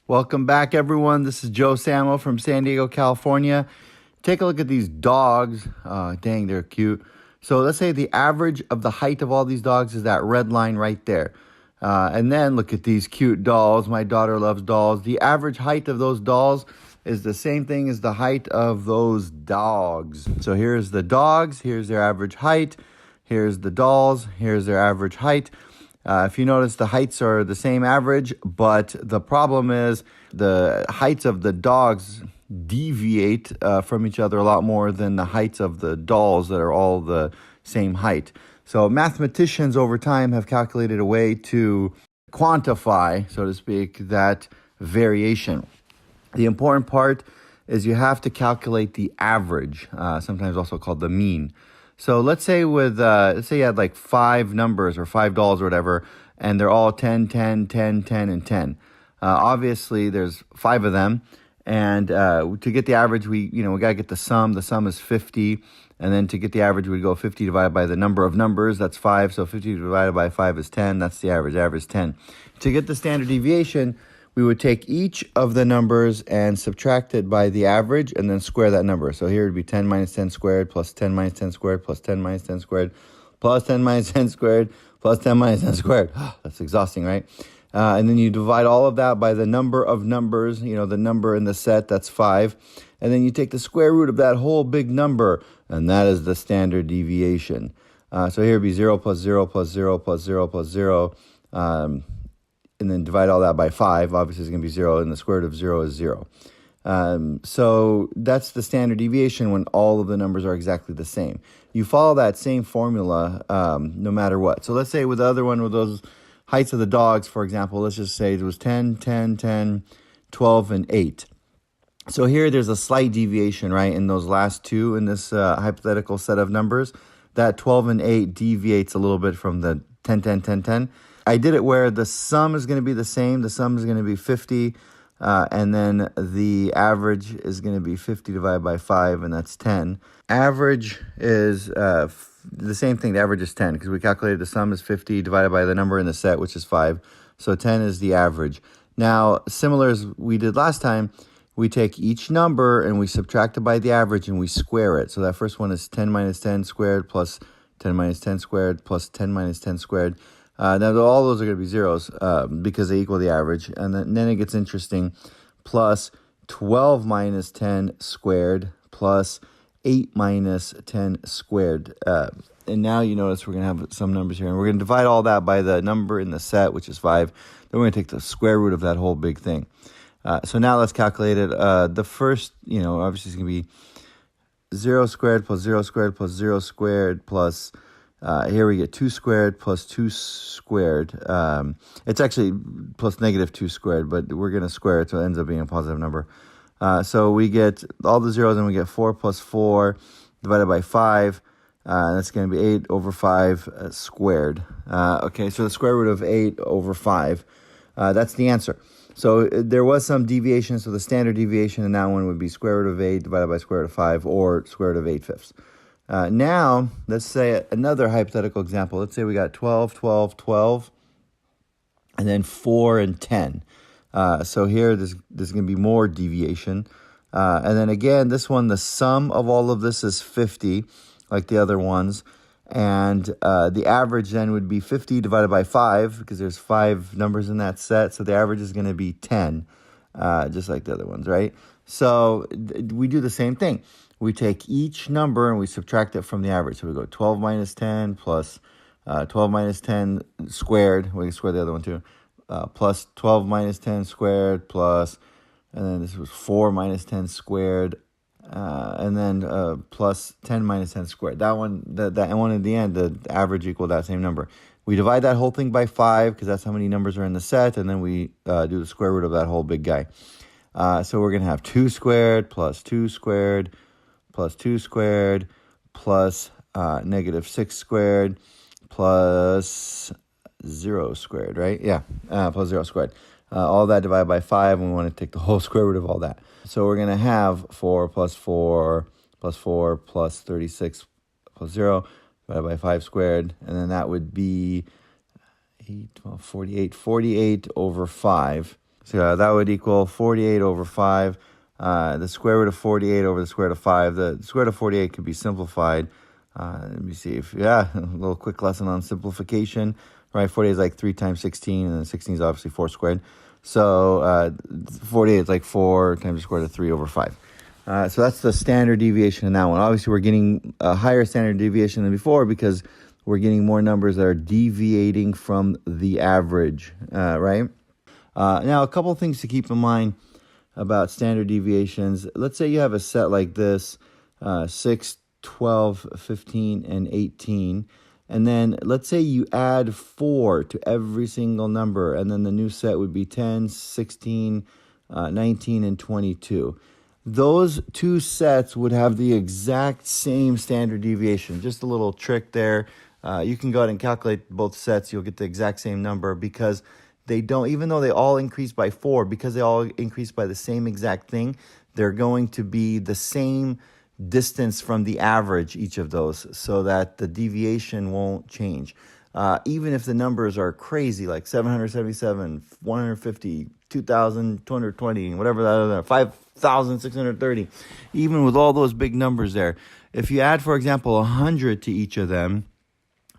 Welcome back, everyone. This is Joe Samo from San Diego, California. Take a look at these dogs. Dang, they're cute. So let's say the average of the height of all these dogs is that red line right there. And then look at these cute dolls. My daughter loves dolls. The average height of those dolls is the same thing as the height of those dogs. So here's the dogs. Here's their average height. Here's the dolls. Here's their average height. If you notice, the heights are the same average, but the problem is the heights of the dogs deviate from each other a lot more than the heights of the dolls that are all the same height. So mathematicians over time have calculated a way to quantify, so to speak, that variation. The important part is you have to calculate the average, sometimes also called the mean. So let's say let's say you had like 5 numbers or $5 or whatever, and they're all 10, 10, 10, 10, and 10. Obviously, there's 5 of them, and to get the average, we got to get the sum. The sum is 50, and then to get the average, we'd go 50 divided by the number of numbers. That's 5, so 50 divided by 5 is 10. That's the average. Average is 10. To get the standard deviation, we would take each of the numbers and subtract it by the average and then square that number. So here it would be 10 minus 10 squared plus 10 minus 10 squared plus 10 minus 10 squared plus 10 minus 10 squared plus 10 minus 10 squared. That's exhausting, right? And then you divide all of that by the number of numbers, the number in the set, that's 5. And then you take the square root of that whole big number, and that is the standard deviation. So here it would be 0 plus 0 plus 0 plus 0 plus 0. And then divide all that by 5. Obviously, it's going to be 0, and the square root of 0 is 0. So that's the standard deviation when all of the numbers are exactly the same. You follow that same formula no matter what. So let's say with the other one, with those heights of the dogs, for example, let's just say it was 10, 10, 10, 12, and 8. So here there's a slight deviation, right, in those last two in this hypothetical set of numbers. That 12 and 8 deviates a little bit from the 10, 10, 10, 10. I did it where the sum is going to be the same. The sum is going to be 50, and then the average is going to be 50 divided by 5, and that's 10. Average is the same thing. The average is 10 because we calculated the sum is 50 divided by the number in the set, which is 5. So 10 is the average. Now, similar as we did last time, we take each number and we subtract it by the average and we square it. So that first one is 10 minus 10 squared plus 10 minus 10 squared plus 10 minus 10 squared. Now, all those are going to be zeros because they equal the average. And then it gets interesting. Plus 12 minus 10 squared plus 8 minus 10 squared. And now you notice we're going to have some numbers here. And we're going to divide all that by the number in the set, which is 5. Then we're going to take the square root of that whole big thing. So now let's calculate it. The first, obviously is going to be 0 squared plus 0 squared plus 0 squared plus... here we get 2 squared plus 2 squared. It's actually plus negative 2 squared, but we're going to square it, so it ends up being a positive number. So we get all the zeros, and we get 4 plus 4 divided by 5. That's going to be 8 over 5 squared. Okay, so the square root of 8 over 5. That's the answer. So there was some deviation, so the standard deviation in that one would be square root of 8 divided by square root of 5, or square root of 8/5. Now, let's say another hypothetical example. Let's say we got 12, 12, 12, and then 4 and 10. So here, there's going to be more deviation. And then again, this one, the sum of all of this is 50, like the other ones. And the average then would be 50 divided by 5, because there's 5 numbers in that set. So the average is going to be 10, just like the other ones, right? So we do the same thing. We take each number and we subtract it from the average. So we go 12 minus 10 plus 12 minus 10 squared. We can square the other one too. Plus 12 minus 10 squared plus, and then this was 4 minus 10 squared. And then plus 10 minus 10 squared. That one, that one in the end, the average equaled that same number. We divide that whole thing by 5 because that's how many numbers are in the set. And then we do the square root of that whole big guy. So we're going to have 2 squared plus 2 squared plus 2 squared plus negative 6 squared plus 0 squared, right? Yeah, plus 0 squared. All that divided by 5, and we want to take the whole square root of all that. So we're going to have 4 plus 4 plus 4 plus 36 plus 0 divided by 5 squared, and then that would be 8, 12, 48 over 5. So that would equal 48 over 5. The square root of 48 over the square root of 5. The square root of 48 could be simplified. Let me see if, a little quick lesson on simplification, right? 48 is like 3 times 16, and then 16 is obviously 4 squared. So 48 is like 4 times the square root of 3 over 5. So that's the standard deviation in that one. Obviously, we're getting a higher standard deviation than before because we're getting more numbers that are deviating from the average, right? Now, a couple of things to keep in mind about standard deviations. Let's say you have a set like this, 6, 12, 15, and 18. And then let's say you add 4 to every single number, and then the new set would be 10, 16, 19, and 22. Those two sets would have the exact same standard deviation. Just a little trick there. You can go ahead and calculate both sets. You'll get the exact same number because they don't, even though they all increase by 4, because they all increase by the same exact thing, they're going to be the same distance from the average, each of those, so that the deviation won't change. Even if the numbers are crazy, like 777, 150, 2,220, whatever that other, 5,630, even with all those big numbers there, if you add, for example, 100 to each of them,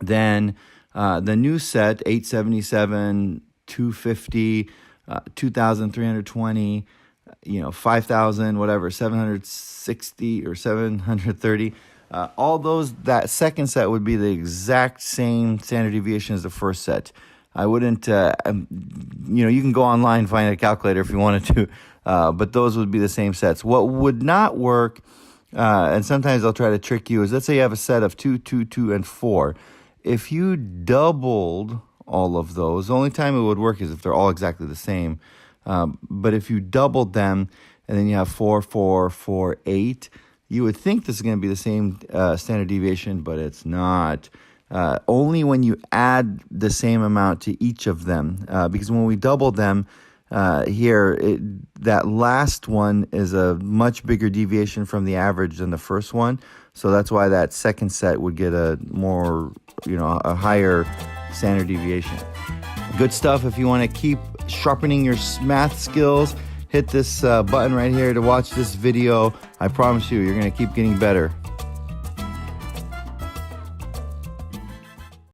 then the new set, 877, 250, 2,320, 5,000, whatever, 760 or 730, all those, that second set would be the exact same standard deviation as the first set. I wouldn't, you can go online and find a calculator if you wanted to, but those would be the same sets. What would not work, and sometimes they'll try to trick you, is let's say you have a set of 2, 2, 2, and 4. If you doubled all of those, the only time it would work is if they're all exactly the same. But if you doubled them, and then you have 4, 4, 4, 8, you would think this is going to be the same standard deviation, but it's not. Only when you add the same amount to each of them, because when we double them here, that last one is a much bigger deviation from the average than the first one. So that's why that second set would get a more, a higher standard deviation. Good stuff. If you want to keep sharpening your math skills, hit this button right here to watch this video. I promise you, you're going to keep getting better.